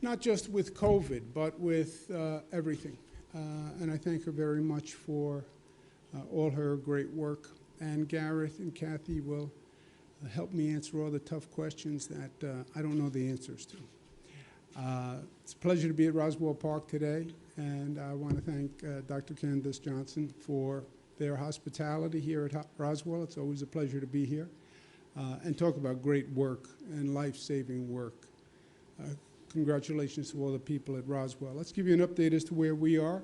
not just with COVID, but with everything. And I thank her very much for all her great work. And Gareth and Kathy will help me answer all the tough questions that I don't know the answers to. It's a pleasure to be at Roswell Park today, and I want to thank Dr. Candace Johnson for their hospitality here at Roswell. It's always a pleasure to be here and talk about great work and life-saving work. Congratulations to all the people at Roswell. Let's give you an update as to where we are.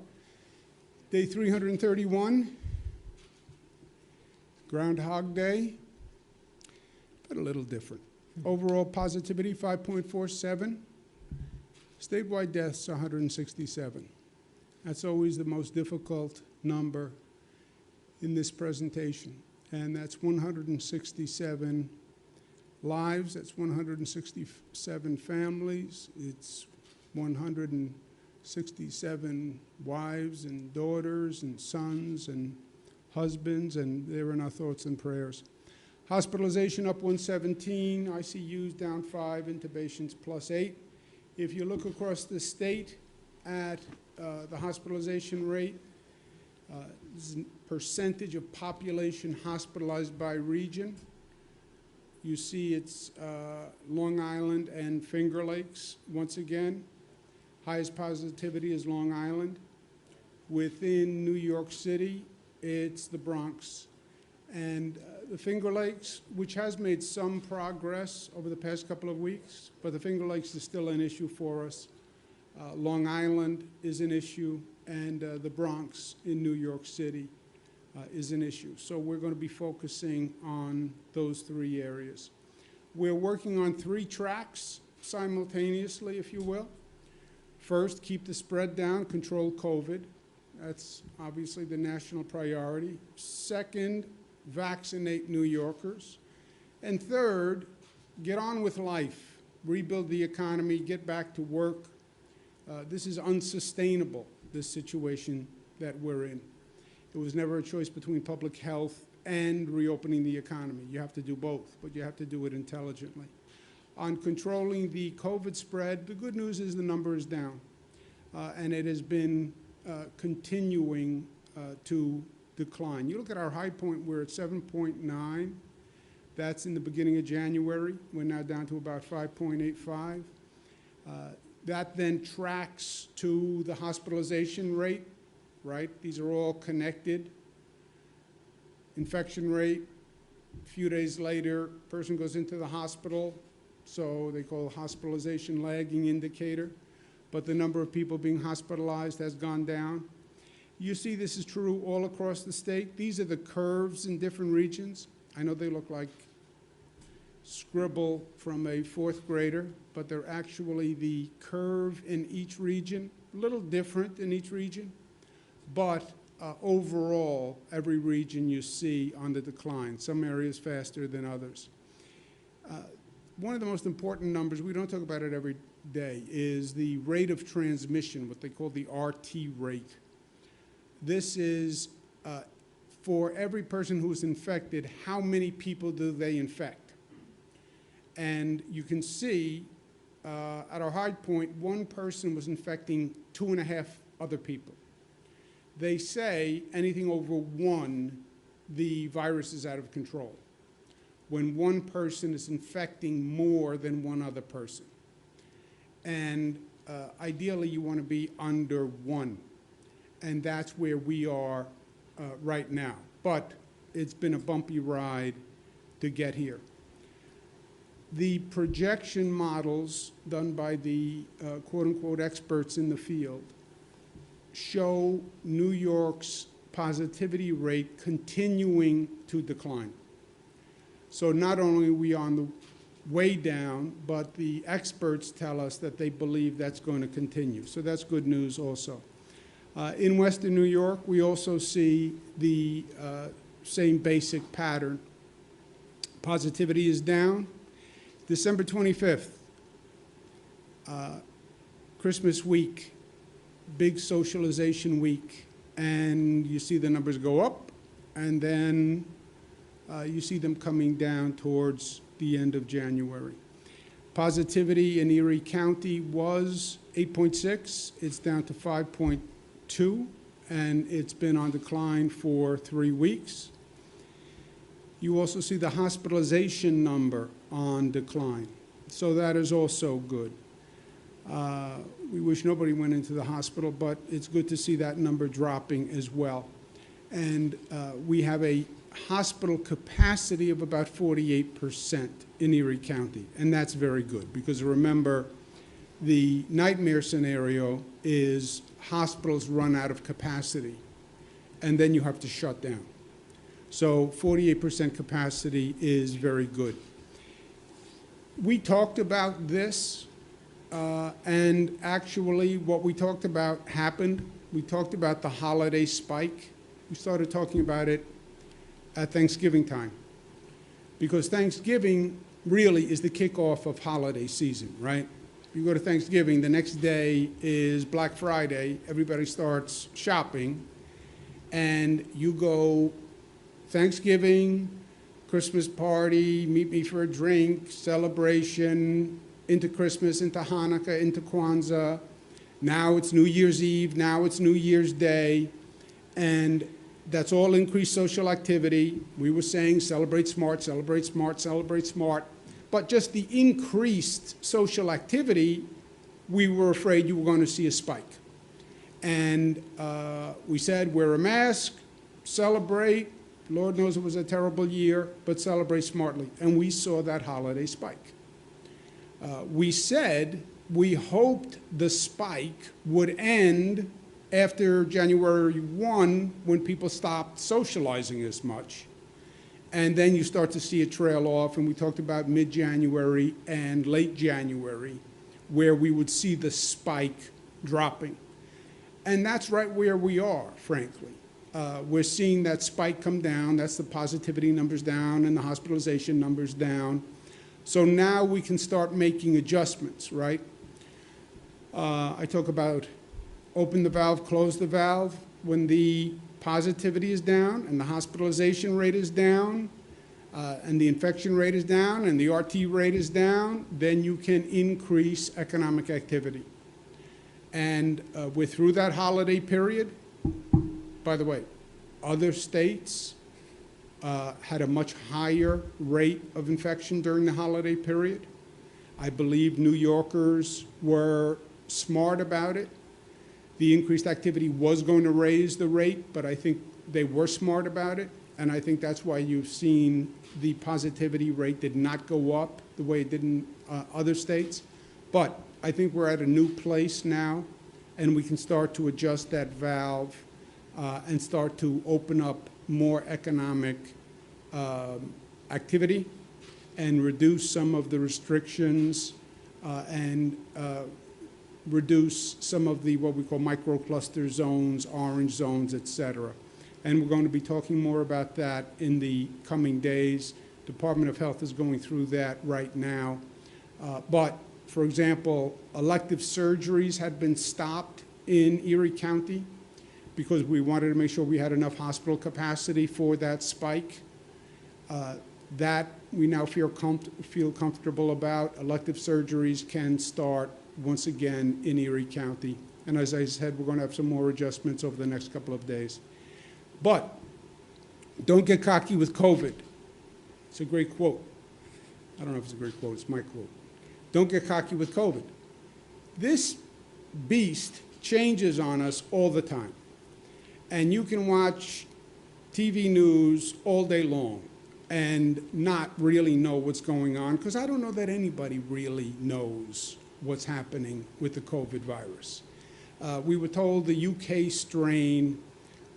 Day 331, Groundhog Day, but a little different. Overall positivity, 5.47. Statewide deaths, 167. That's always the most difficult number in this presentation. And that's 167 lives, that's 167 families, it's 167 wives and daughters and sons and husbands, and they're in our thoughts and prayers. Hospitalization up 117, ICUs down 5, intubations +8. If you look across the state at the hospitalization rate, this is percentage of population hospitalized by region. You see it's Long Island and Finger Lakes once again. Highest positivity is Long Island. Within New York City, it's the Bronx. And the Finger Lakes, which has made some progress over the past couple of weeks, but the Finger Lakes is still an issue for us. Long Island is an issue, and the Bronx in New York City is an issue. So we're going to be focusing on those 3 areas. We're working on 3 tracks simultaneously, if you will. First, keep the spread down, control COVID. That's obviously the national priority. Second, vaccinate New Yorkers. And third, get on with life, rebuild the economy, get back to work. This is unsustainable, this situation that we're in. It was never a choice between public health and reopening the economy. You have to do both, but you have to do it intelligently. On controlling the COVID spread, the good news is the number is down, and it has been continuing to decline. You look at our high point, we're at 7.9. That's in the beginning of January. We're now down to about 5.85. That then tracks to the hospitalization rate, right? These are all connected. Infection rate, a few days later, person goes into the hospital, so they call hospitalization lagging indicator, but the number of people being hospitalized has gone down. You see this is true all across the state. These are the curves in different regions. I know they look like scribble from a 4th grader, but they're actually the curve in each region, a little different in each region, but overall, every region you see on the decline, some areas faster than others. One of the most important numbers, we don't talk about it every day, is the rate of transmission, what they call the RT rate. This is for every person who is infected, how many people do they infect? And you can see at our high point, 1 person was infecting 2.5 other people. They say anything over 1, the virus is out of control. When 1 person is infecting more than 1 other person. And ideally, you want to be under 1. And that's where we are right now. But it's been a bumpy ride to get here. The projection models done by the quote-unquote experts in the field show New York's positivity rate continuing to decline. So not only are we on the way down, but the experts tell us that they believe that's going to continue. So that's good news also. In Western New York, we also see the same basic pattern. Positivity is down. December 25th, Christmas week, big socialization week, and you see the numbers go up, and then you see them coming down towards the end of January. Positivity in Erie County was 8.6. It's down to 5.2, and it's been on decline for 3 weeks. You also see the hospitalization number on decline, so that is also good. We wish nobody went into the hospital, but it's good to see that number dropping as well. And we have a hospital capacity of about 48% in Erie County, and that's very good, because remember, the nightmare scenario is hospitals run out of capacity, and then you have to shut down. So 48% capacity is very good. We talked about this, and actually what we talked about happened. We talked about the holiday spike. We started talking about it at Thanksgiving time, because Thanksgiving really is the kickoff of holiday season, right? You go to Thanksgiving, the next day is Black Friday, everybody starts shopping, and you go Thanksgiving, Christmas party, meet me for a drink, celebration, into Christmas, into Hanukkah, into Kwanzaa. Now it's New Year's Eve, now it's New Year's Day, and that's all increased social activity. We were saying celebrate smart, celebrate smart, celebrate smart. But just the increased social activity, we were afraid you were going to see a spike. And we said wear a mask, celebrate. Lord knows it was a terrible year, but celebrate smartly. And we saw that holiday spike. We said we hoped the spike would end after January 1, when people stopped socializing as much. And then you start to see it trail off, and we talked about mid-January and late January, where we would see the spike dropping. And that's right where we are, frankly. We're seeing that spike come down. That's the positivity numbers down and the hospitalization numbers down. So now we can start making adjustments, right? I talk about open the valve, close the valve. When the positivity is down and the hospitalization rate is down and the infection rate is down and the RT rate is down, then you can increase economic activity. And we're through that holiday period. By the way, other states had a much higher rate of infection during the holiday period. I believe New Yorkers were smart about it. The increased activity was going to raise the rate, but I think they were smart about it, and I think that's why you've seen the positivity rate did not go up the way it did in other states. But I think we're at a new place now, and we can start to adjust that valve and start to open up more economic activity and reduce some of the restrictions and reduce some of the what we call microcluster zones, orange zones, et cetera. And we're going to be talking more about that in the coming days. Department of Health is going through that right now. But, for example, elective surgeries had been stopped in Erie County because we wanted to make sure we had enough hospital capacity for that spike. That we now feel comfortable about. Elective surgeries can start once again in Erie County. And as I said, we're going to have some more adjustments over the next couple of days. But don't get cocky with COVID. It's a great quote. I don't know if it's a great quote, it's my quote. Don't get cocky with COVID. This beast changes on us all the time. And you can watch TV news all day long and not really know what's going on, because I don't know that anybody really knows what's happening with the COVID virus. We were told the UK strain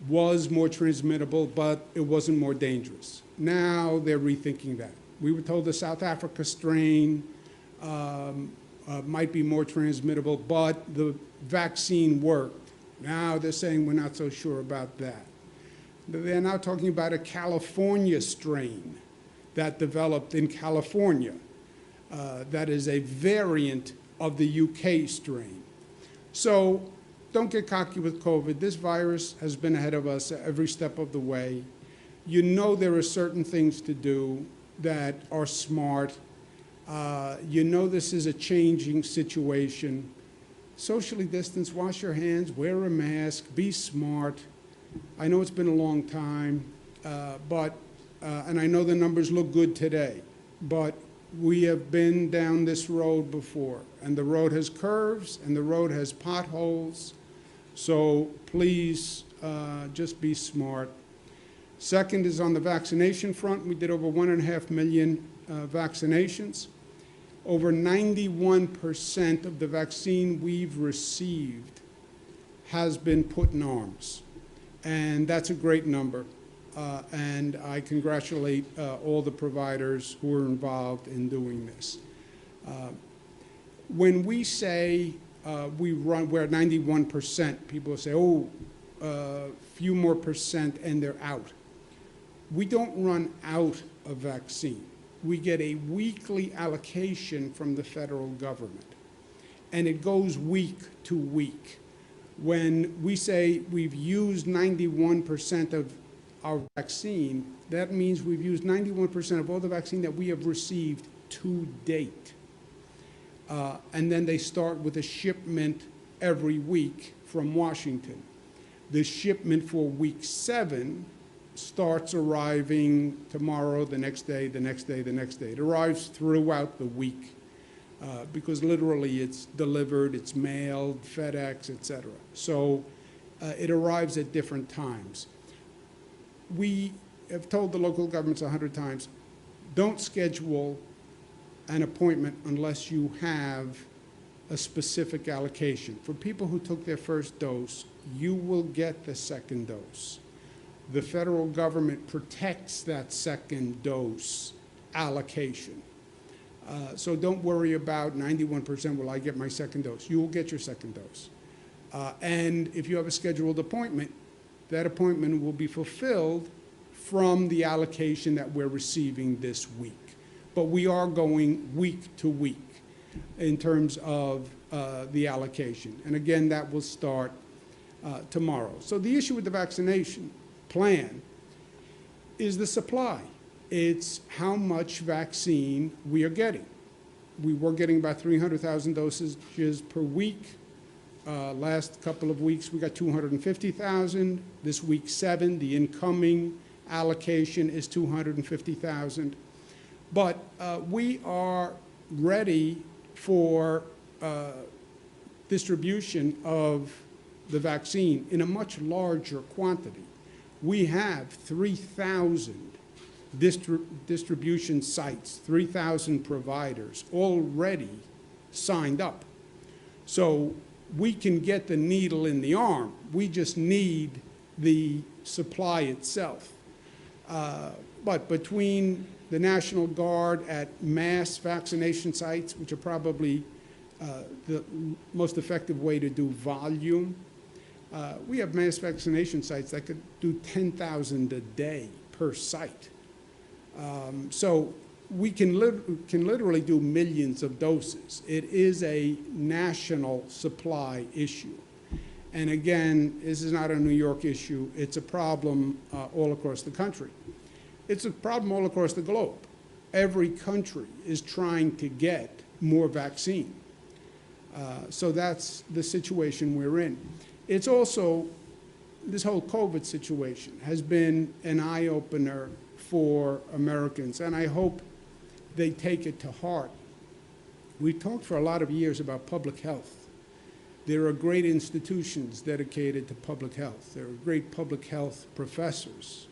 was more transmittable, but it wasn't more dangerous. Now they're rethinking that. We were told the South Africa strain might be more transmittable, but the vaccine worked. Now they're saying we're not so sure about that. They're now talking about a California strain that developed in California that is a variant of the UK strain. So don't get cocky with COVID. This virus has been ahead of us every step of the way. You know there are certain things to do that are smart. You know this is a changing situation. Socially distance, wash your hands, wear a mask, be smart. I know it's been a long time, and I know the numbers look good today, but we have been down this road before, and the road has curves, and the road has potholes, so please just be smart. Second is on the vaccination front. We did over 1.5 million vaccinations. Over 91% of the vaccine we've received has been put in arms, and that's a great number. And I congratulate all the providers who are involved in doing this. When we say we're at 91%, people say, oh, few more percent and they're out. We don't run out of vaccine. We get a weekly allocation from the federal government, and it goes week to week. When we say we've used 91% of our vaccine, that means we've used 91% of all the vaccine that we have received to date. And then they start with a shipment every week from Washington. The shipment for week 7 starts arriving tomorrow, the next day, the next day, the next day. It arrives throughout the week because literally it's delivered, it's mailed, FedEx, etc. So it arrives at different times. We have told the local governments 100 times, don't schedule an appointment unless you have a specific allocation. For people who took their first dose, you will get the second dose. The federal government protects that second dose allocation. So don't worry about 91%, will I get my second dose? You will get your second dose. And if you have a scheduled appointment, that appointment will be fulfilled from the allocation that we're receiving this week. But we are going week to week in terms of the allocation. And again, that will start tomorrow. So the issue with the vaccination plan is the supply. It's how much vaccine we are getting. We were getting about 300,000 doses per week. Last couple of weeks, we got 250,000. This week 7, the incoming allocation is 250,000. But we are ready for distribution of the vaccine in a much larger quantity. We have 3,000 distribution sites, 3,000 providers already signed up. So we can get the needle in the arm. We just need the supply itself. But between the National Guard at mass vaccination sites, which are probably the most effective way to do volume, we have mass vaccination sites that could do 10,000 a day per site. So we can literally do millions of doses. It is a national supply issue. And again, this is not a New York issue. It's a problem all across the country. It's a problem all across the globe. Every country is trying to get more vaccine. So that's the situation we're in. It's also, this whole COVID situation has been an eye-opener for Americans, and I hope they take it to heart. We talked for a lot of years about public health. There are great institutions dedicated to public health. There are great public health professors.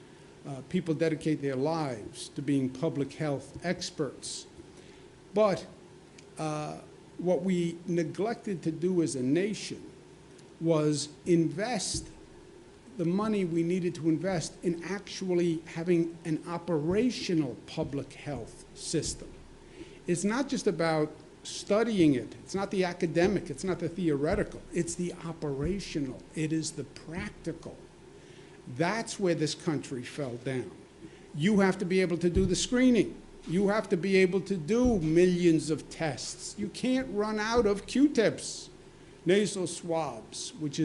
People dedicate their lives to being public health experts. But what we neglected to do as a nation was invest the money we needed to invest in actually having an operational public health system. It's not just about studying it. It's not the academic. It's not the theoretical. It's the operational. It is the practical. That's where this country fell down. You have to be able to do the screening. You have to be able to do millions of tests. You can't run out of Q-tips, nasal swabs, which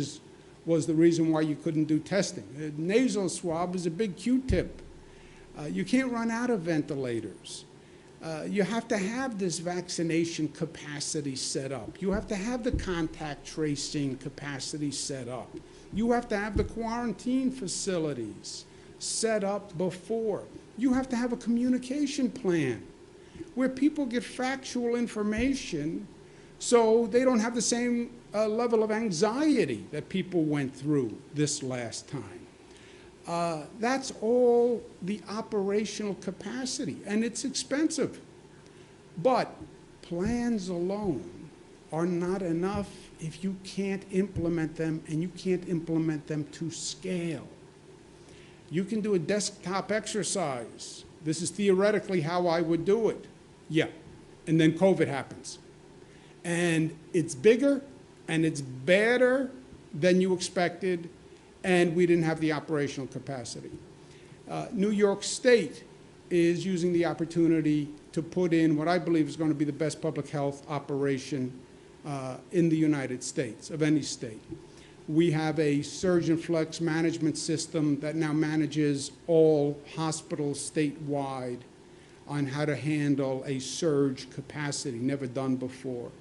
was the reason why you couldn't do testing. A nasal swab is a big Q-tip. You can't run out of ventilators. You have to have this vaccination capacity set up. You have to have the contact tracing capacity set up. You have to have the quarantine facilities set up before. You have to have a communication plan where people get factual information so they don't have the same level of anxiety that people went through this last time. That's all the operational capacity, and it's expensive. But plans alone are not enough if you can't implement them, and you can't implement them to scale. You can do a desktop exercise. This is theoretically how I would do it. Yeah, and then COVID happens. And it's bigger, and it's badder than you expected, and we didn't have the operational capacity. New York State is using the opportunity to put in what I believe is going to be the best public health operation in the United States, of any state. We have a surge and flex management system that now manages all hospitals statewide on how to handle a surge capacity, never done before.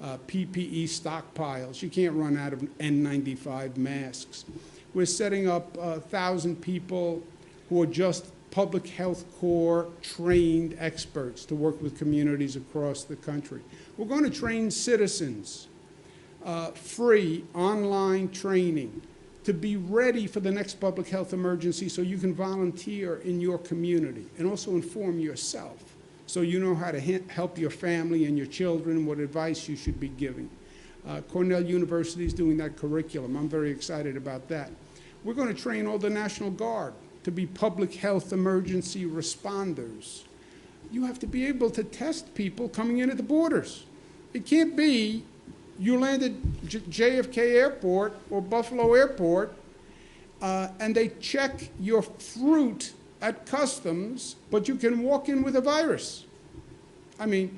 PPE stockpiles. You can't run out of N95 masks. We're setting up 1,000 people who are just public health corps trained experts to work with communities across the country. We're going to train citizens, free online training, to be ready for the next public health emergency so you can volunteer in your community and also inform yourself so you know how to help your family and your children, what advice you should be giving. Cornell University is doing that curriculum. I'm very excited about that. We're going to train all the National Guard to be public health emergency responders. You have to be able to test people coming in at the borders. It can't be you land at JFK Airport or Buffalo Airport and they check your fruit at customs, but you can walk in with a virus. I mean,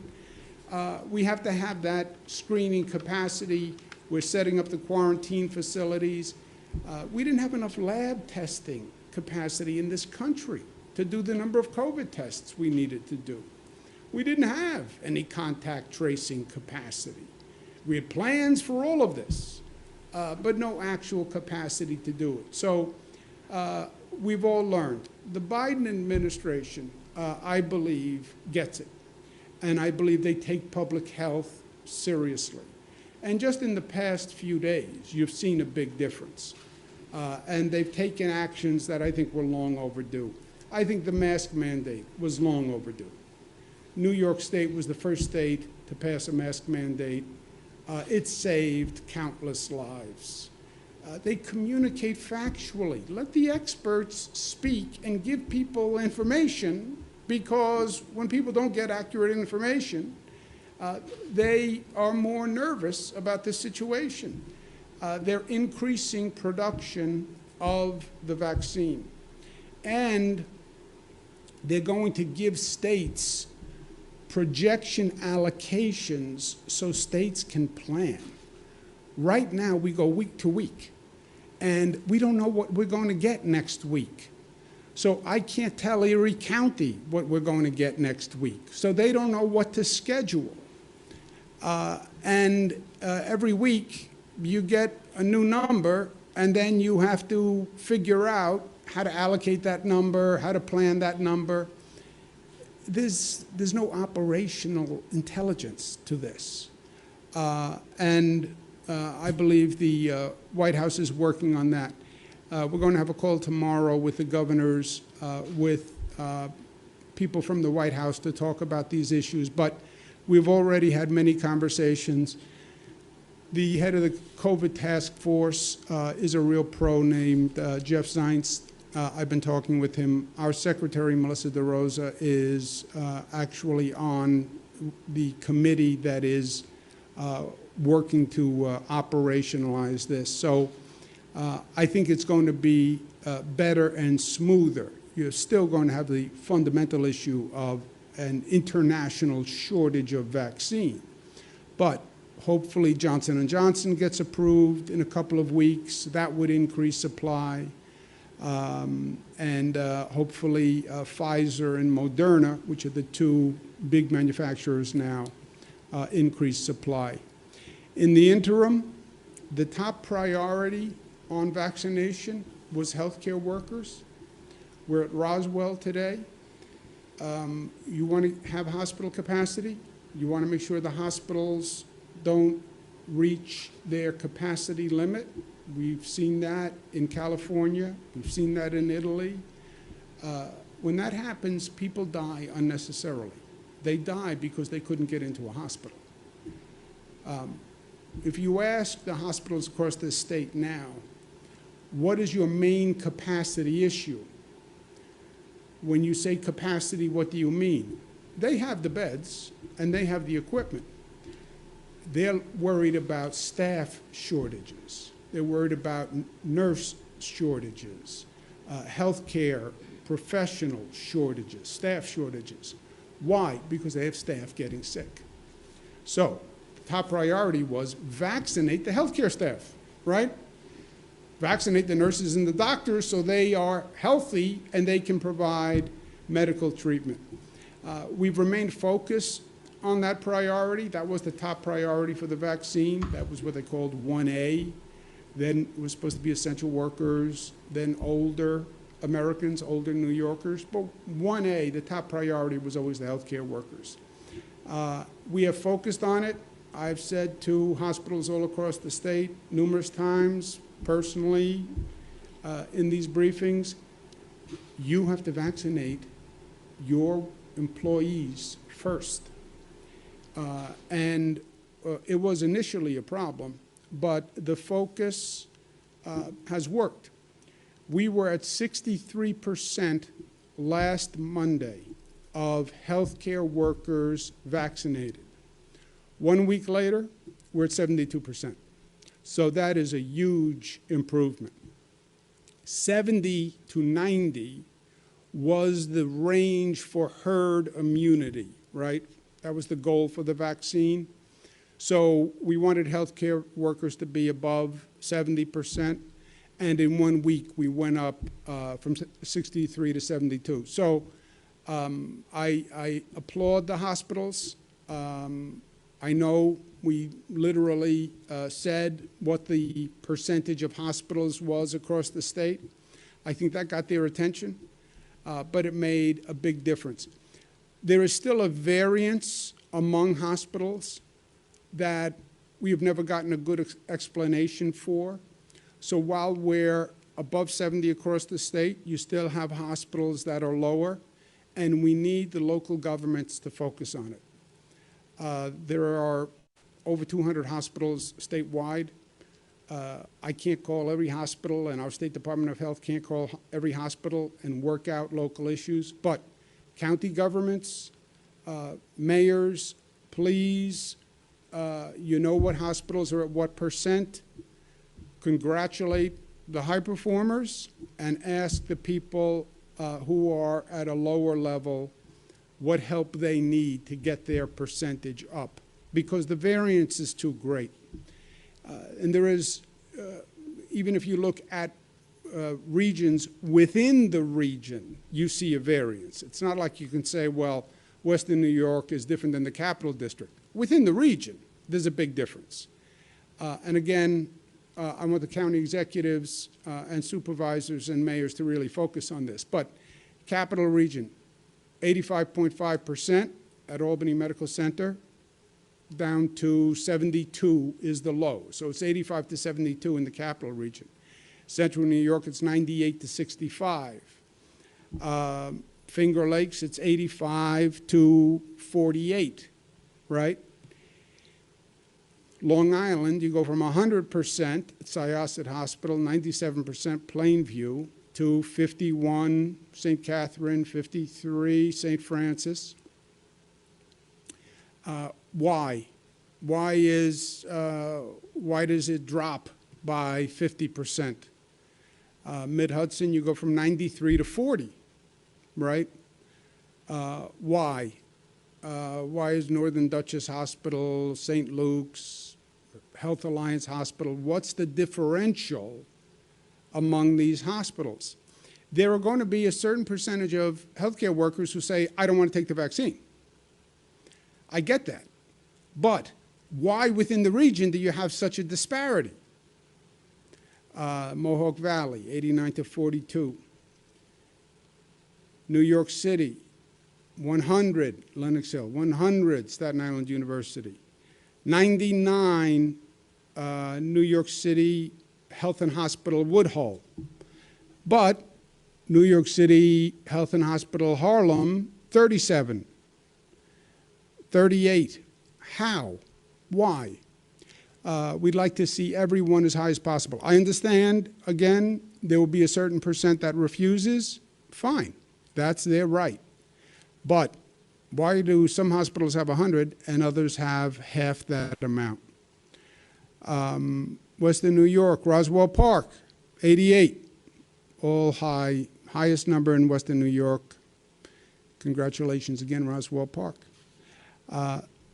we have to have that screening capacity. We're setting up the quarantine facilities. We didn't have enough lab testing capacity in this country to do the number of COVID tests we needed to do. We didn't have any contact tracing capacity. We had plans for all of this, but no actual capacity to do it. So we've all learned. The Biden administration, I believe, gets it. And I believe they take public health seriously. And just in the past few days, you've seen a big difference. And they've taken actions that I think were long overdue. I think the mask mandate was long overdue. New York State was the first state to pass a mask mandate. It saved countless lives. They communicate factually. Let the experts speak and give people information, because when people don't get accurate information, they are more nervous about the situation. They're increasing production of the vaccine. And they're going to give states projection allocations so states can plan. Right now, we go week to week, and we don't know what we're going to get next week. So I can't tell Erie County what we're going to get next week. So they don't know what to schedule. Every week, you get a new number, and then you have to figure out how to allocate that number, how to plan that number. There's no operational intelligence to this. I believe the White House is working on that. We're going to have a call tomorrow with the governors, with people from the White House to talk about these issues, but we've already had many conversations. The head of the COVID task force is a real pro named Jeff Zients. I've been talking with him. Our secretary, Melissa DeRosa, is actually on the committee that is working to operationalize this. So I think it's going to be better and smoother. You're still going to have the fundamental issue of an international shortage of vaccine. But hopefully Johnson & Johnson gets approved in a couple of weeks. That would increase supply. Hopefully Pfizer and Moderna, which are the two big manufacturers now increase supply. In the interim, the top priority on vaccination was healthcare workers. We're at Roswell today. You want to have hospital capacity. You want to make sure the hospitals don't reach their capacity limit. We've seen that in California. We've seen that in Italy. When that happens, people die unnecessarily. They die because they couldn't get into a hospital. If you ask the hospitals across the state now, what is your main capacity issue? When you say capacity, what do you mean? They have the beds and they have the equipment. They're worried about staff shortages. They're worried about nurse shortages, healthcare professional shortages, staff shortages. Why? Because they have staff getting sick. So the top priority was vaccinate the healthcare staff, right? Vaccinate the nurses and the doctors so they are healthy and they can provide medical treatment. We've remained focused on that priority. That was the top priority for the vaccine. That was what they called 1A. Then it was supposed to be essential workers, then older Americans, older New Yorkers. But 1A, the top priority was always the healthcare workers. We have focused on it. I've said to hospitals all across the state numerous times, personally, in these briefings, you have to vaccinate your employees first. It was initially a problem, but the focus has worked. We were at 63% last Monday of healthcare workers vaccinated. 1 week later, we're at 72%. So that is a huge improvement. 70 to 90 was the range for herd immunity, right? That was the goal for the vaccine. So we wanted healthcare workers to be above 70%. And in 1 week, we went up from 63 to 72. So I applaud the hospitals. I know we literally said what the percentage of hospitals was across the state. I think that got their attention, but it made a big difference. There is still a variance among hospitals that we have never gotten a good explanation for. So while we're above 70 across the state, you still have hospitals that are lower, and we need the local governments to focus on it. There are over 200 hospitals statewide. I can't call every hospital, and our State Department of Health can't call every hospital and work out local issues, but county governments, mayors, please, you know what hospitals are at what percent. Congratulate the high performers and ask the people who are at a lower level what help they need to get their percentage up, because the variance is too great. And there is, even if you look at regions within the region, you see a variance. It's not like you can say, well, Western New York is different than the Capital District. Within the region, there's a big difference. And again, I want the county executives and supervisors and mayors to really focus on this. But Capital Region, 85.5% at Albany Medical Center, down to 72 is the low. So it's 85 to 72 in the Capital Region. Central New York, it's 98 to 65. Finger Lakes, it's 85 to 48, right? Long Island, you go from 100% at Syosset Hospital, 97% Plainview, to 51 St. Catherine, 53 St. Francis. Why? Why does it drop by 50%? Mid-Hudson, you go from 93 to 40, right? Why? Why is Northern Dutchess Hospital, St. Luke's, Health Alliance Hospital, what's the differential among these hospitals? There are going to be a certain percentage of healthcare workers who say, I don't want to take the vaccine. I get that. But why within the region do you have such a disparity? Mohawk Valley, 89 to 42. New York City, 100, Lenox Hill, 100, Staten Island University. 99, New York City Health and Hospital Woodhull. But New York City Health and Hospital Harlem, 37. 38. How? Why? We'd like to see everyone as high as possible. I understand, again, there will be a certain percent that refuses. Fine. That's their right. But why do some hospitals have 100 and others have half that amount? Western New York, Roswell Park, 88. All high, highest number in Western New York. Congratulations again, Roswell Park.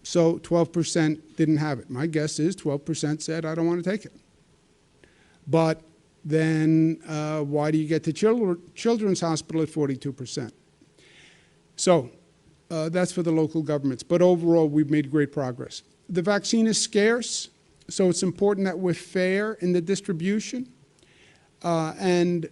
So 12% didn't have it. My guess is 12% said, I don't want to take it. But then why do you get to Children's Hospital at 42%? So that's for the local governments. But overall, we've made great progress. The vaccine is scarce, so it's important that we're fair in the distribution. And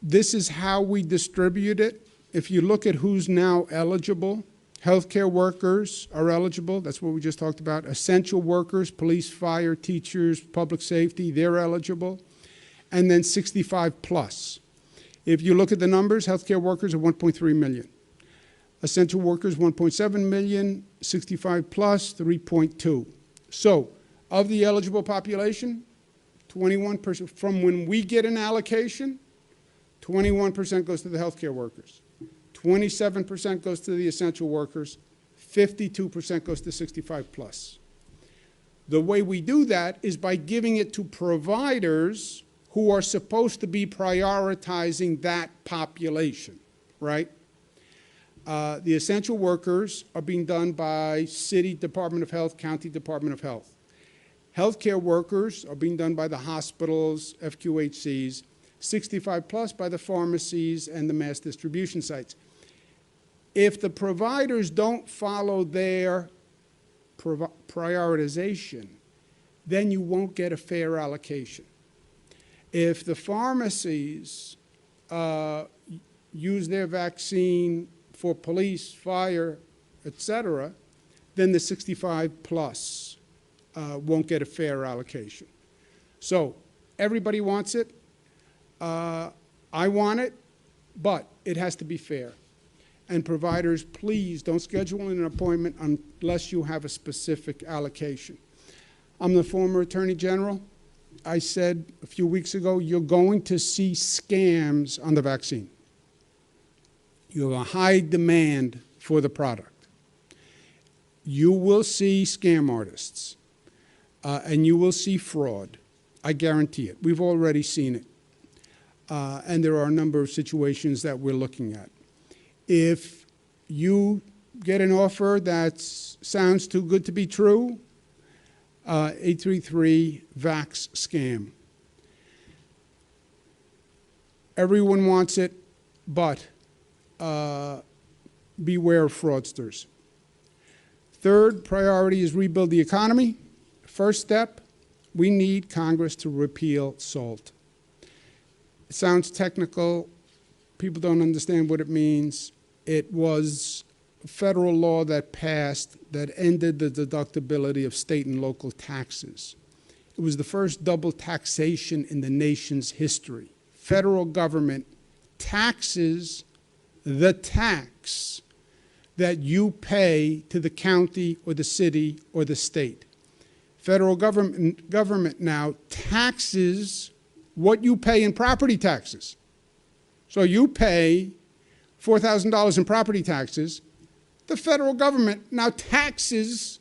this is how we distribute it. If you look at who's now eligible, healthcare workers are eligible. That's what we just talked about. Essential workers, police, fire, teachers, public safety, they're eligible. And then 65 plus. If you look at the numbers, healthcare workers are 1.3 million. Essential workers, 1.7 million. 65 plus, 3.2. So, of the eligible population, 21%, from when we get an allocation, 21% goes to the healthcare workers. 27% goes to the essential workers, 52% goes to 65 plus. The way we do that is by giving it to providers who are supposed to be prioritizing that population, right? The essential workers are being done by City Department of Health, County Department of Health. Healthcare workers are being done by the hospitals, FQHCs, 65 plus by the pharmacies and the mass distribution sites. If the providers don't follow their prioritization, then you won't get a fair allocation. If the pharmacies use their vaccine for police, fire, etc., then the 65 plus won't get a fair allocation. So everybody wants it. I want it, but it has to be fair. And providers, please don't schedule an appointment unless you have a specific allocation. I'm the former Attorney General. I said a few weeks ago, you're going to see scams on the vaccine. You have a high demand for the product. You will see scam artists, and you will see fraud. I guarantee it. We've already seen it. And there are a number of situations that we're looking at. If you get an offer that sounds too good to be true, 833-VAX-SCAM. Everyone wants it, but beware of fraudsters. Third priority is rebuild the economy. First step, we need Congress to repeal SALT. It sounds technical. People don't understand what it means. It was a federal law that passed that ended the deductibility of state and local taxes. It was the first double taxation in the nation's history. Federal government taxes the tax that you pay to the county or the city or the state. Federal government now taxes what you pay in property taxes. So you pay $4,000 in property taxes. The federal government now taxes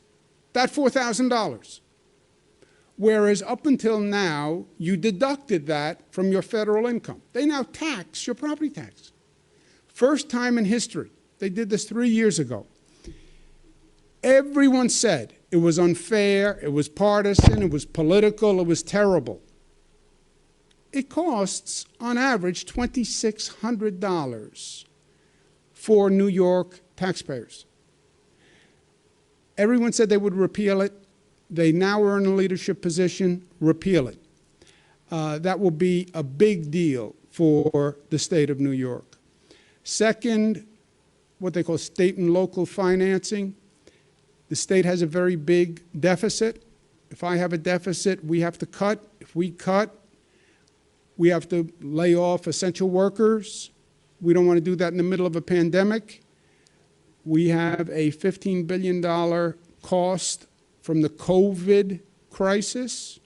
that $4,000. Whereas up until now, you deducted that from your federal income. They now tax your property tax. First time in history. They did this 3 years ago. Everyone said it was unfair, it was partisan, it was political, it was terrible. It costs, on average, $2,600 for New York taxpayers. Everyone said they would repeal it. They now are in a leadership position. Repeal it. That will be a big deal for the state of New York. Second, what they call state and local financing. The state has a very big deficit. If I have a deficit, we have to cut. If we cut, we have to lay off essential workers. We don't want to do that in the middle of a pandemic. We have a $15 billion cost from the COVID crisis.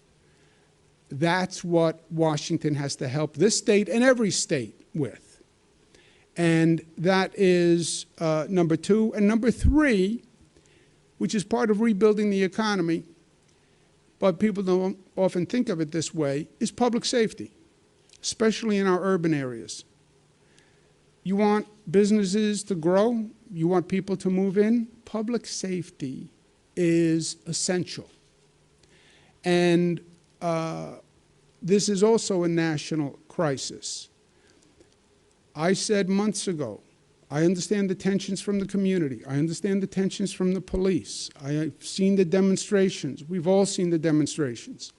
That's what Washington has to help this state and every state with. And that is number two. And number three, which is part of rebuilding the economy, but people don't often think of it this way, is public safety, especially in our urban areas. You want businesses to grow, you want people to move in, public safety is essential. And this is also a national crisis. I said months ago, I understand the tensions from the community. I understand the tensions from the police. I've seen the demonstrations. We've all seen the demonstrations.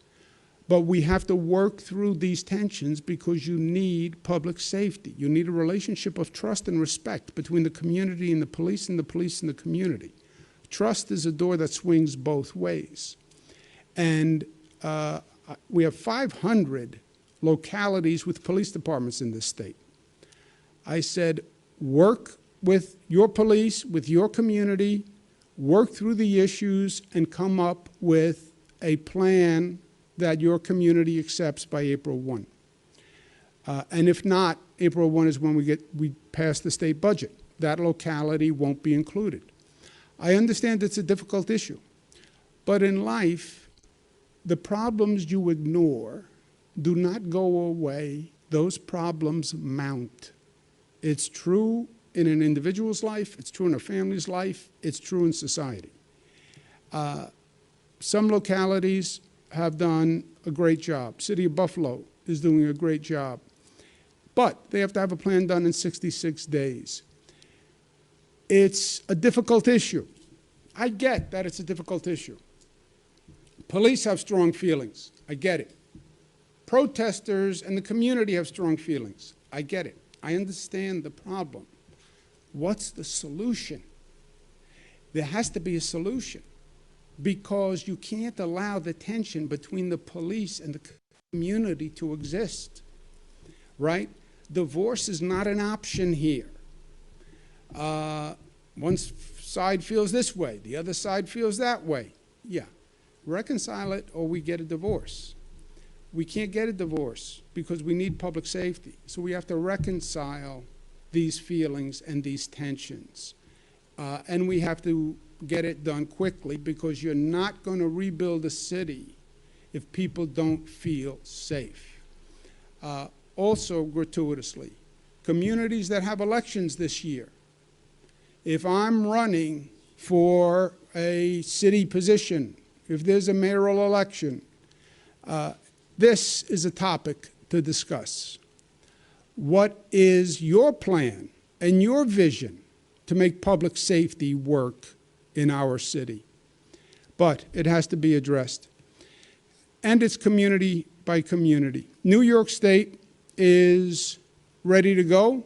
But we have to work through these tensions because you need public safety. You need a relationship of trust and respect between the community and the police and the community. Trust is a door that swings both ways. And we have 500 localities with police departments in this state. I said, work with your police, with your community, work through the issues, and come up with a plan that your community accepts by April 1. And if not, April 1 is when we pass the state budget. That locality won't be included. I understand it's a difficult issue, but in life, the problems you ignore do not go away. Those problems mount. It's true in an individual's life, it's true in a family's life, it's true in society. Some localities have done a great job. City of Buffalo is doing a great job. But they have to have a plan done in 66 days. It's a difficult issue. I get that it's a difficult issue. Police have strong feelings. I get it. Protesters and the community have strong feelings. I get it. I understand the problem. What's the solution? There has to be a solution, because you can't allow the tension between the police and the community to exist, right? Divorce is not an option here. One side feels this way, the other side feels that way. Yeah, reconcile it or we get a divorce. We can't get a divorce because we need public safety. So we have to reconcile these feelings and these tensions. And we have to get it done quickly, because you're not going to rebuild a city if people don't feel safe. Also, gratuitously, communities that have elections this year. If I'm running for a city position, if there's a mayoral election, this is a topic to discuss. What is your plan and your vision to make public safety work in our city? But it has to be addressed. And it's community by community. New York State is ready to go.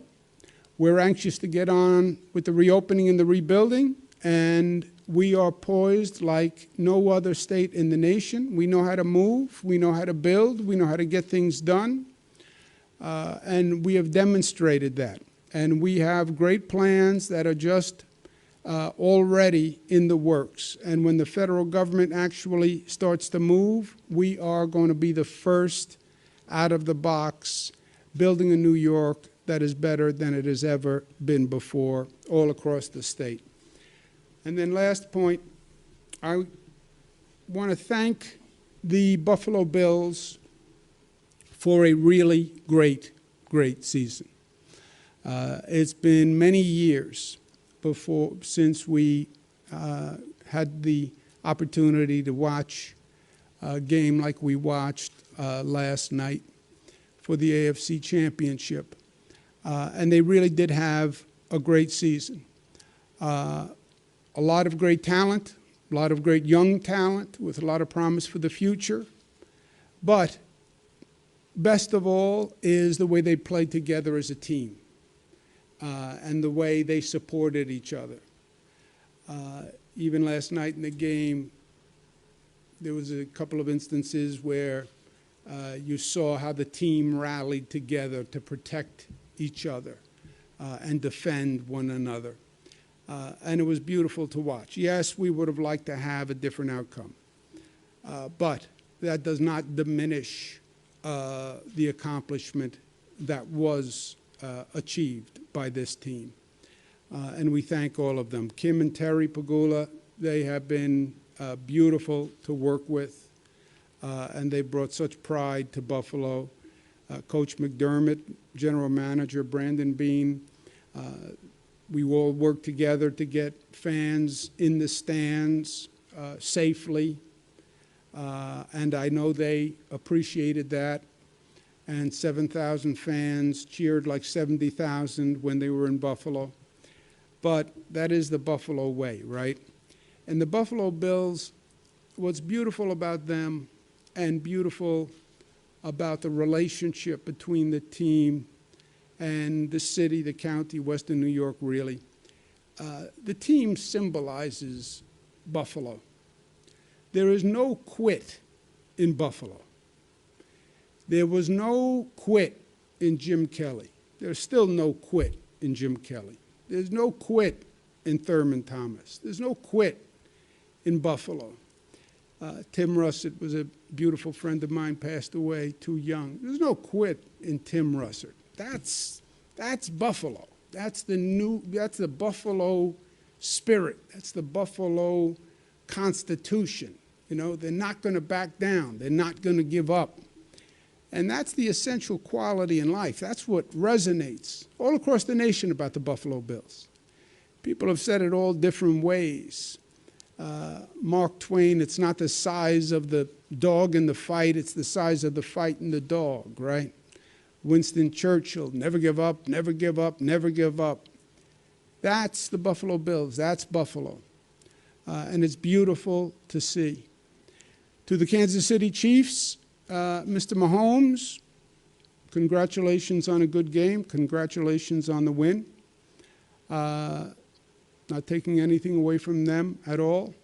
We're anxious to get on with the reopening and the rebuilding, and we are poised like no other state in the nation. We know how to move, we know how to build, we know how to get things done, and we have demonstrated that. And we have great plans that are just already in the works. And when the federal government actually starts to move, we are going to be the first out of the box, building a New York that is better than it has ever been before, all across the state. And then last point, I want to thank the Buffalo Bills for a really great season. It's been many years since we had the opportunity to watch a game like we watched last night for the AFC Championship. And they really did have a great season. A lot of great talent, a lot of great young talent with a lot of promise for the future. But best of all is the way they played together as a team and the way they supported each other. Even last night in the game, there was a couple of instances where you saw how the team rallied together to protect each other and defend one another. And it was beautiful to watch. Yes, we would have liked to have a different outcome, but that does not diminish the accomplishment that was achieved by this team. And we thank all of them. Kim and Terry Pagula, they have been beautiful to work with, and they brought such pride to Buffalo. Coach McDermott, General Manager Brandon Bean, we all worked together to get fans in the stands safely, and I know they appreciated that. And 7,000 fans cheered like 70,000 when they were in Buffalo. But that is the Buffalo way, right? And the Buffalo Bills, what's beautiful about them and beautiful about the relationship between the team and the city, the county, Western New York, really, the team symbolizes Buffalo. There is no quit in Buffalo. There was no quit in Jim Kelly. There's still no quit in Jim Kelly. There's no quit in Thurman Thomas. There's no quit in Buffalo. Tim Russert was a beautiful friend of mine, passed away too young. There's no quit in Tim Russert. That's Buffalo. That's the Buffalo spirit. That's the Buffalo Constitution. You know, they're not going to back down. They're not going to give up. And that's the essential quality in life. That's what resonates all across the nation about the Buffalo Bills. People have said it all different ways. Mark Twain, it's not the size of the dog in the fight, it's the size of the fight in the dog, right? Winston Churchill, never give up, never give up, never give up. That's the Buffalo Bills. That's Buffalo. And it's beautiful to see. To the Kansas City Chiefs, Mr. Mahomes, congratulations on a good game. Congratulations on the win. Not taking anything away from them at all.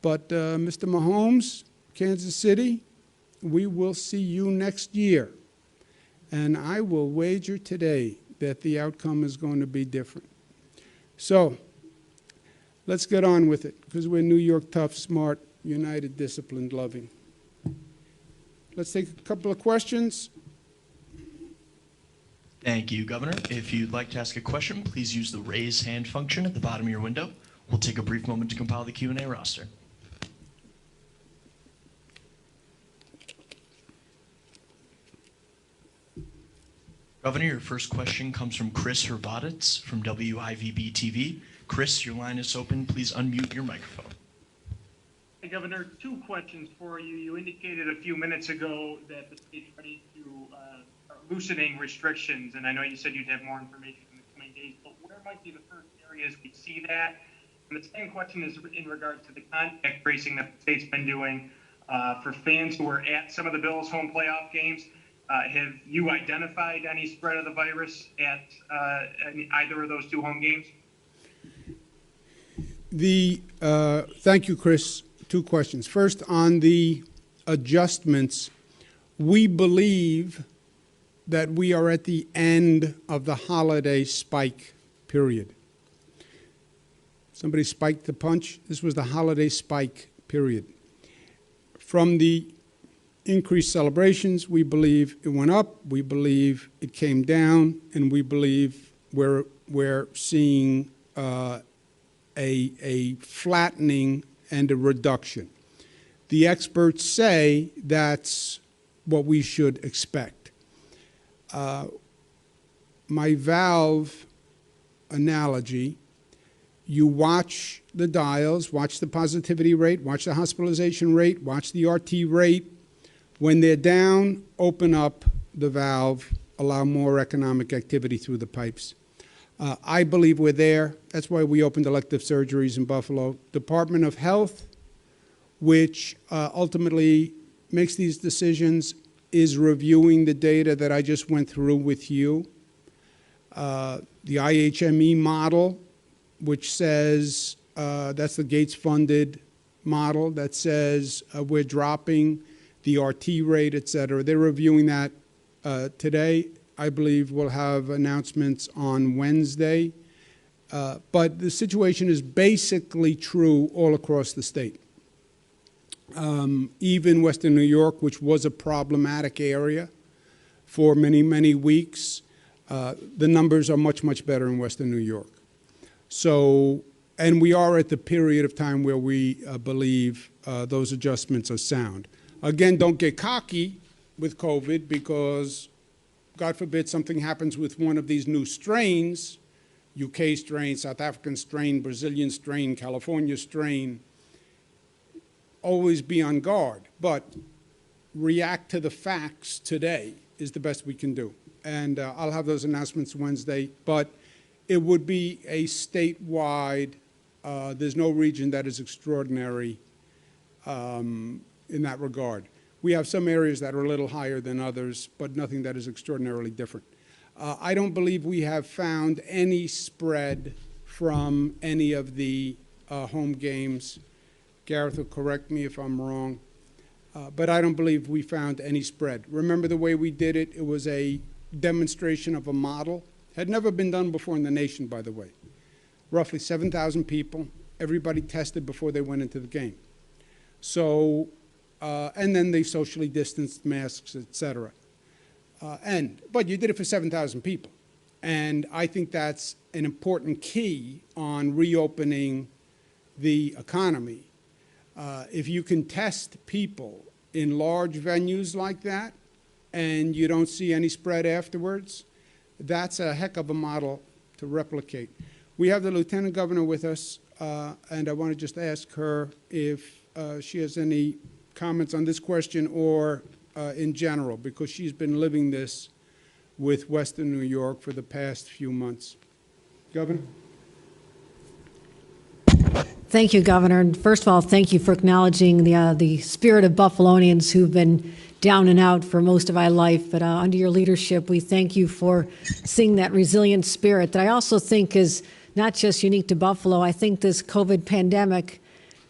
But Mr. Mahomes, Kansas City, we will see you next year. And I will wager today that the outcome is going to be different. So let's get on with it, because we're New York tough, smart, united, disciplined, loving. Let's take a couple of questions. Thank you, Governor. If you'd like to ask a question, please use the raise hand function at the bottom of your window. We'll take a brief moment to compile the Q&A roster. Governor, your first question comes from Chris Hervaditz from WIVB TV. Chris, your line is open. Please unmute your microphone. Hey, Governor, two questions for you. You indicated a few minutes ago that the state's ready to loosening restrictions, and I know you said you'd have more information in the coming days, but where might be the first areas we see that? And the second question is in regard to the contact tracing that the state's been doing for fans who are at some of the Bills' home playoff games. Have you identified any spread of the virus at either of those two home games? Thank you, Chris. Two questions. First, on the adjustments, we believe that we are at the end of the holiday spike period. Somebody spiked the punch. This was the holiday spike period. From the increased celebrations, we believe it went up, we believe it came down, and we believe we're seeing a flattening and a reduction. The experts say that's what we should expect. My valve analogy, you watch the dials, watch the positivity rate, watch the hospitalization rate, watch the RT rate. When they're down, open up the valve, allow more economic activity through the pipes. I believe we're there. That's why we opened elective surgeries in Buffalo. Department of Health, which ultimately makes these decisions, is reviewing the data that I just went through with you. The IHME model, which says, that's the Gates-funded model that says we're dropping the RT rate, et cetera. They're reviewing that today. I believe we'll have announcements on Wednesday. But the situation is basically true all across the state. Even Western New York, which was a problematic area for many, many weeks, the numbers are much, much better in Western New York. So, and we are at the period of time where we believe those adjustments are sound. Again, don't get cocky with COVID because, God forbid, something happens with one of these new strains, UK strain, South African strain, Brazilian strain, California strain. Always be on guard, but react to the facts today is the best we can do. And I'll have those announcements Wednesday, but it would be a statewide, there's no region that is extraordinary in that regard. We have some areas that are a little higher than others, but nothing that is extraordinarily different. I don't believe we have found any spread from any of the home games. Gareth will correct me if I'm wrong, but I don't believe we found any spread. Remember the way we did it? It was a demonstration of a model. Had never been done before in the nation, by the way. Roughly 7,000 people, everybody tested before they went into the game. So, and then they socially distanced, masks, et cetera. But you did it for 7,000 people. And I think that's an important key on reopening the economy. If you can test people in large venues like that and you don't see any spread afterwards, that's a heck of a model to replicate. We have the Lieutenant Governor with us, and I want to just ask her if she has any comments on this question or in general, because she's been living this with Western New York for the past few months. Governor? Thank you, Governor. And first of all, thank you for acknowledging the spirit of Buffalonians who've been down and out for most of our life. But under your leadership, we thank you for seeing that resilient spirit that I also think is not just unique to Buffalo. I think this COVID pandemic,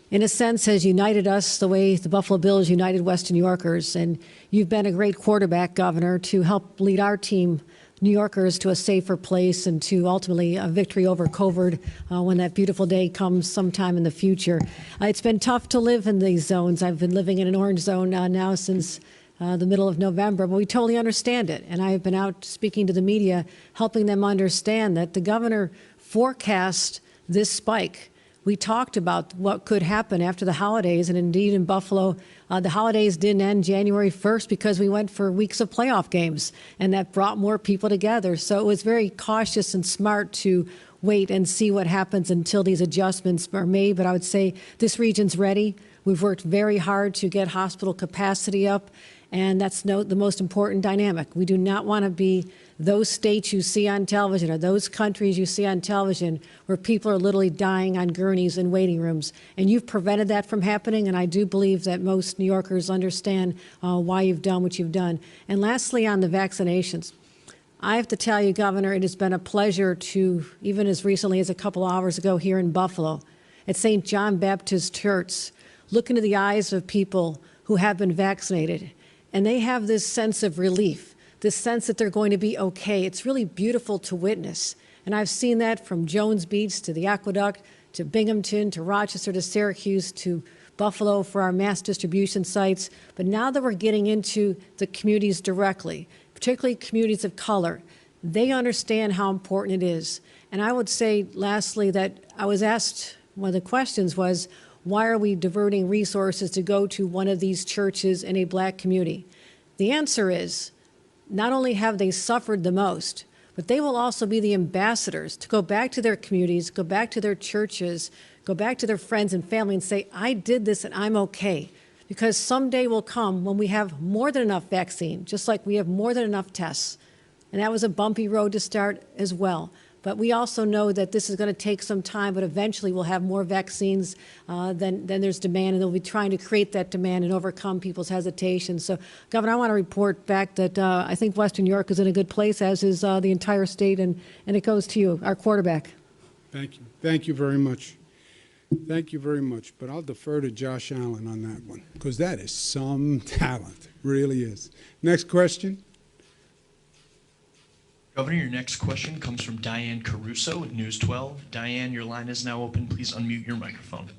in a sense, has united us the way the Buffalo Bills united Western New Yorkers. And you've been a great quarterback, Governor, to help lead our team, New Yorkers, to a safer place and to ultimately a victory over COVID when that beautiful day comes sometime in the future. It's been tough to live in these zones. I've been living in an orange zone now since the middle of November, but we totally understand it. And I have been out speaking to the media, helping them understand that the governor forecast this spike. We talked about what could happen after the holidays, and indeed in Buffalo, the holidays didn't end January 1st because we went for weeks of playoff games, and that brought more people together. So it was very cautious and smart to wait and see what happens until these adjustments are made. But I would say this region's ready. We've worked very hard to get hospital capacity up, and that's the most important dynamic. We do not want to be those states you see on television or those countries you see on television where people are literally dying on gurneys in waiting rooms. And you've prevented that from happening, and I do believe that most New Yorkers understand why you've done what you've done. And lastly, on the vaccinations, I have to tell you, Governor, it has been a pleasure to, even as recently as a couple hours ago here in Buffalo, at St. John Baptist Church, look into the eyes of people who have been vaccinated, and they have this sense of relief, this sense that they're going to be okay. It's really beautiful to witness. And I've seen that from Jones Beach to the Aqueduct, to Binghamton, to Rochester, to Syracuse, to Buffalo for our mass distribution sites. But now that we're getting into the communities directly, particularly communities of color, they understand how important it is. And I would say, lastly, that I was asked, one of the questions was, why are we diverting resources to go to one of these churches in a black community? The answer is, not only have they suffered the most, but they will also be the ambassadors to go back to their communities, go back to their churches, go back to their friends and family and say, I did this and I'm okay. Because someday will come when we have more than enough vaccine, just like we have more than enough tests. And that was a bumpy road to start as well. But we also know that this is going to take some time, but eventually we'll have more vaccines than there's demand, and they'll be trying to create that demand and overcome people's hesitation. So, Governor, I want to report back that I think Western York is in a good place, as is the entire state, and it goes to you, our quarterback. Thank you. Thank you very much. Thank you very much. But I'll defer to Josh Allen on that one, because that is some talent. Really is. Next question. Governor, your next question comes from Diane Caruso at News 12. Diane, your line is now open. Please unmute your microphone.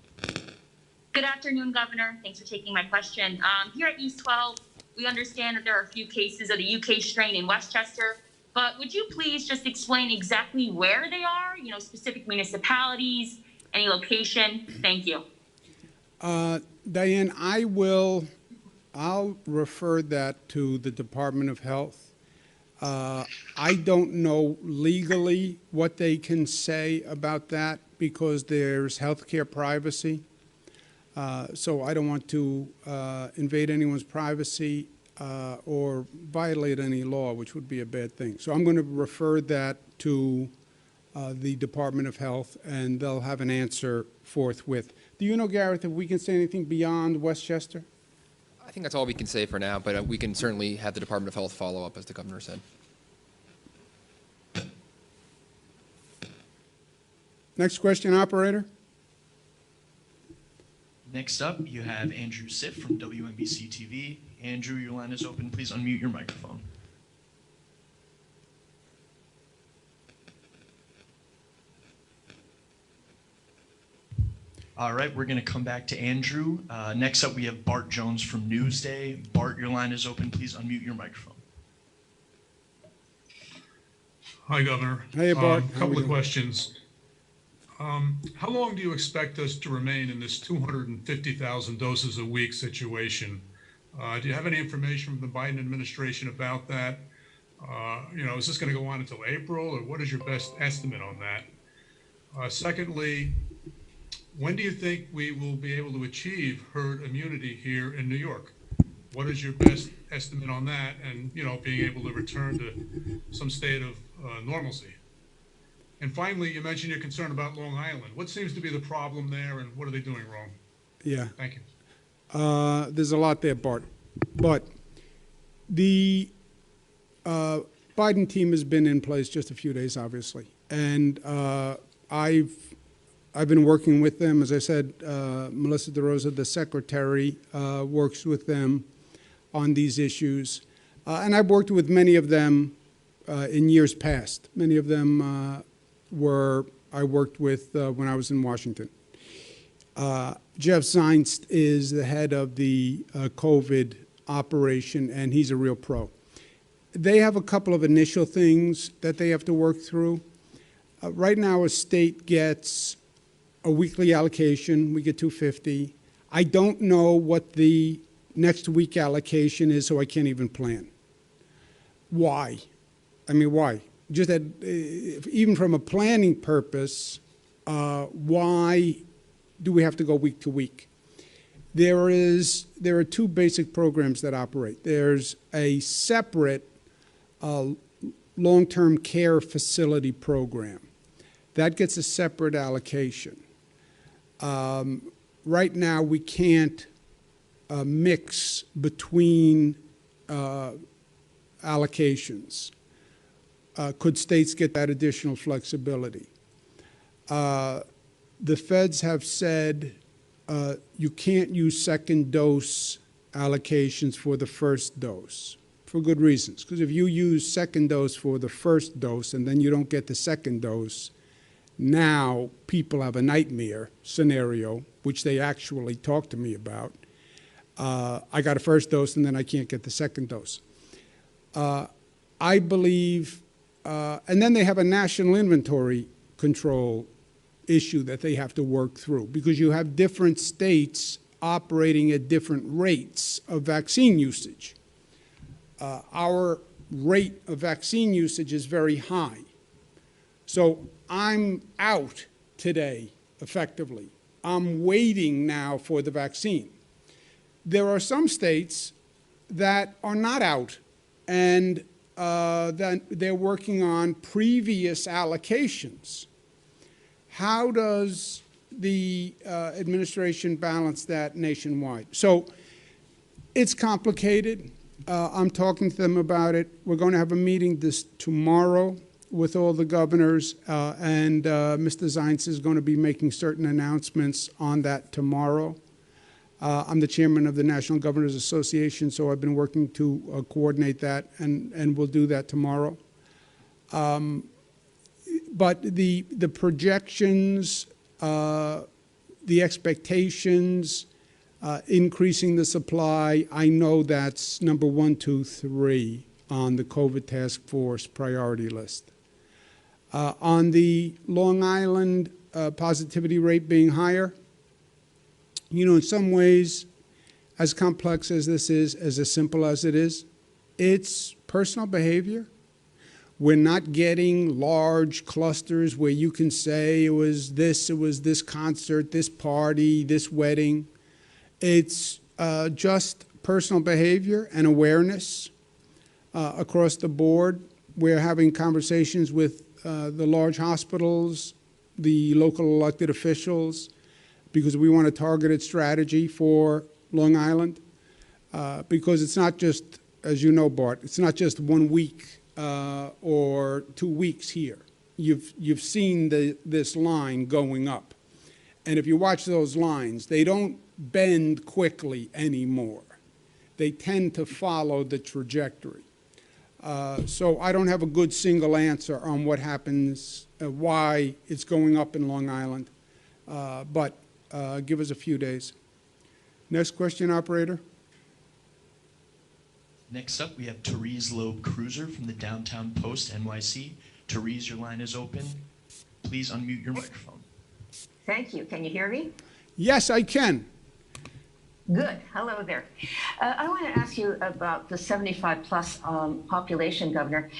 Good afternoon, Governor. Thanks for taking my question. Here at News 12, we understand that there are a few cases of the UK strain in Westchester, but would you please just explain exactly where they are, specific municipalities, any location? Thank you. Diane, I'll refer that to the Department of Health. I don't know legally what they can say about that because there's healthcare privacy. So I don't want to invade anyone's privacy or violate any law, which would be a bad thing. So I'm going to refer that to the Department of Health, and they'll have an answer forthwith. Do you know, Gareth, if we can say anything beyond Westchester? I think that's all we can say for now, but we can certainly have the Department of Health follow up, as the Governor said. Next question, operator. Next up, you have Andrew Siff from WNBC TV. Andrew, your line is open. Please unmute your microphone. All right, we're going to come back to Andrew. Next up, we have Bart Jones from Newsday. Bart, your line is open. Please unmute your microphone. Hi, Governor. Hey, Bart. A couple of questions. How long do you expect us to remain in this 250,000 doses a week situation? Do you have any information from the Biden administration about that? Is this going to go on until April, or what is your best estimate on that? Secondly, when do you think we will be able to achieve herd immunity here in New York? What is your best estimate on that, and being able to return to some state of normalcy? And finally, you mentioned you're concerned about Long Island. What seems to be the problem there, and what are they doing wrong? Yeah. Thank you. There's a lot there, Bart. But the Biden team has been in place just a few days, obviously. And I've been working with them. As I said, Melissa DeRosa, the secretary, works with them on these issues. And I've worked with many of them in years past. Many of them I worked with when I was in Washington. Jeff Zients is the head of the COVID operation, and he's a real pro. They have a couple of initial things that they have to work through. Right now, a state gets a weekly allocation. We get 250. I don't know what the next week allocation is, so I can't even plan. Why? I mean, why? Just that, even from a planning purpose, why do we have to go week to week? There are two basic programs that operate. There's a separate long-term care facility program. That gets a separate allocation. Right now, we can't mix between allocations. Could states get that additional flexibility? The feds have said you can't use second dose allocations for the first dose for good reasons. Because if you use second dose for the first dose and then you don't get the second dose, now people have a nightmare scenario, which they actually talked to me about. I got a first dose and then I can't get the second dose. I believe, and then they have a national inventory control issue that they have to work through because you have different states operating at different rates of vaccine usage. Our rate of vaccine usage is very high. So I'm out today, effectively. I'm waiting now for the vaccine. There are some states that are not out, and that they're working on previous allocations. How does the administration balance that nationwide? So it's complicated. I'm talking to them about it. We're going to have a meeting tomorrow with all the governors, and Mr. Zients is going to be making certain announcements on that tomorrow. I'm the chairman of the National Governors Association, so I've been working to coordinate that, and we'll do that tomorrow. But the projections, the expectations, increasing the supply, I know that's number 1, 2, 3 on the COVID task force priority list. On the Long Island positivity rate being higher, you know, in some ways, as complex as this is, as simple as it is, it's personal behavior. We're not getting large clusters where you can say it was this concert, this party, this wedding. It's just personal behavior and awareness across the board. We're having conversations with the large hospitals, the local elected officials, because we want a targeted strategy for Long Island. Because it's not just, as you know, Bart, it's not just 1 week or 2 weeks here. You've seen this line going up. And if you watch those lines, they don't bend quickly anymore. They tend to follow the trajectory. So I don't have a good single answer on what happens, why it's going up in Long Island, but give us a few days. Next question, operator. Next up, we have Therese Loeb-Cruiser from the Downtown Post, NYC. Therese, your line is open. Please unmute your microphone. Thank you. Can you hear me? Yes, I can. Good. Hello there. I want to ask you about the 75-plus population, Governor.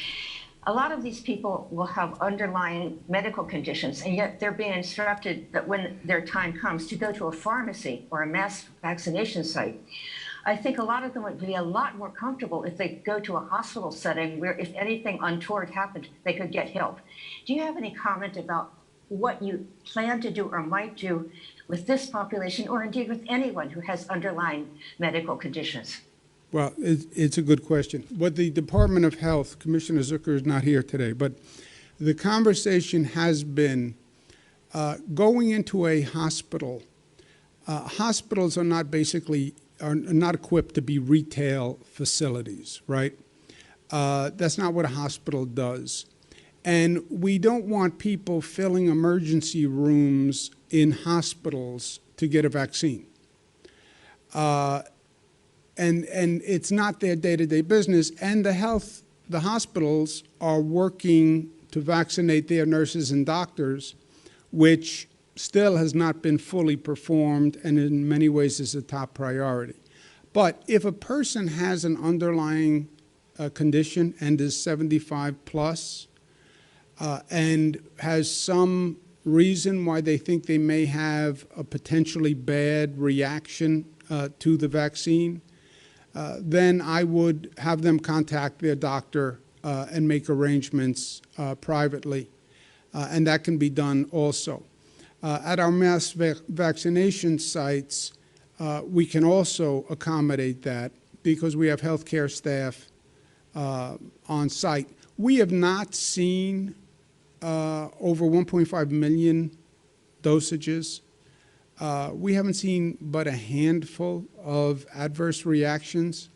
A lot of these people will have underlying medical conditions, and yet they're being instructed that when their time comes to go to a pharmacy or a mass vaccination site. I think a lot of them would be a lot more comfortable if they go to a hospital setting where if anything untoward happened, they could get help. Do you have any comment about what you plan to do or might do with this population, or indeed with anyone who has underlying medical conditions? Well, it's a good question. What the Department of Health, Commissioner Zucker is not here today, but the conversation has been going into a hospital. Hospitals are not equipped to be retail facilities, right? That's not what a hospital does. And we don't want people filling emergency rooms in hospitals to get a vaccine. And it's not their day-to-day business. And the hospitals are working to vaccinate their nurses and doctors, which still has not been fully performed and in many ways is a top priority. But if a person has an underlying condition and is 75 plus and has some reason why they think they may have a potentially bad reaction to the vaccine, then I would have them contact their doctor and make arrangements privately. And that can be done also. At our mass vaccination sites, we can also accommodate that because we have healthcare staff on site. We have not seen over 1.5 million dosages. We haven't seen but a handful of adverse reactions,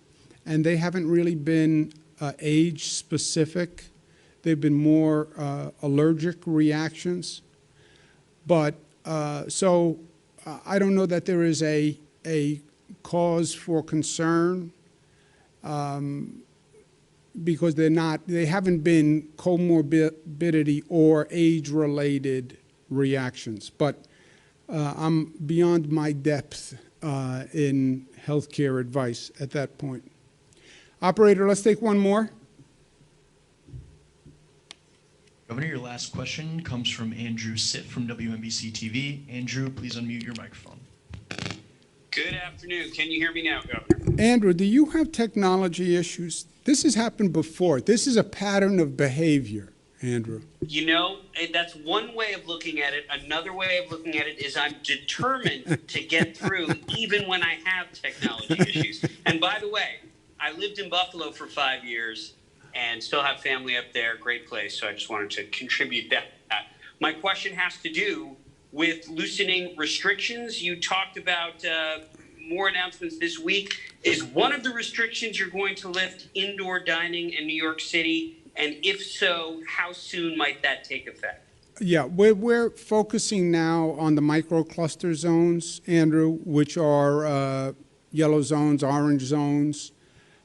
and they haven't really been age-specific. They've been more allergic reactions. But so I don't know that there is a cause for concern because they haven't been comorbidity or age-related reactions. But I'm beyond my depth in healthcare advice at that point. Operator, let's take one more. Governor, your last question comes from Andrew Sitt from WNBC TV. Andrew, please unmute your microphone. Good afternoon. Can you hear me now, Governor? Andrew, do you have technology issues? This has happened before. This is a pattern of behavior, Andrew. You know, that's one way of looking at it. Another way of looking at it is I'm determined to get through even when I have technology issues. And by the way, I lived in Buffalo for 5 years and still have family up there. Great place. So I just wanted to contribute that. My question has to do with loosening restrictions. You talked about more announcements this week. Is one of the restrictions you're going to lift indoor dining in New York City? And if so, how soon might that take effect? Yeah, we're focusing now on the microcluster zones, Andrew, which are yellow zones, orange zones.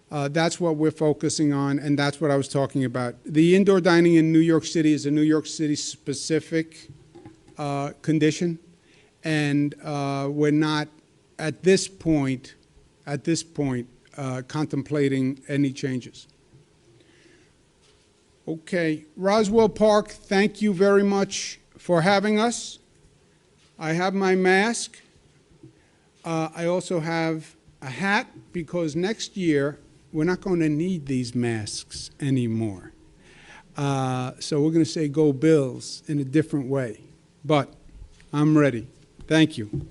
That's what we're focusing on, and that's what I was talking about. The indoor dining in New York City is a New York City specific condition, and we're not at this point contemplating any changes. Okay, Roswell Park, thank you very much for having us. I have my mask. I also have a hat because next year we're not going to need these masks anymore. So we're going to say go Bills in a different way. But I'm ready. Thank you.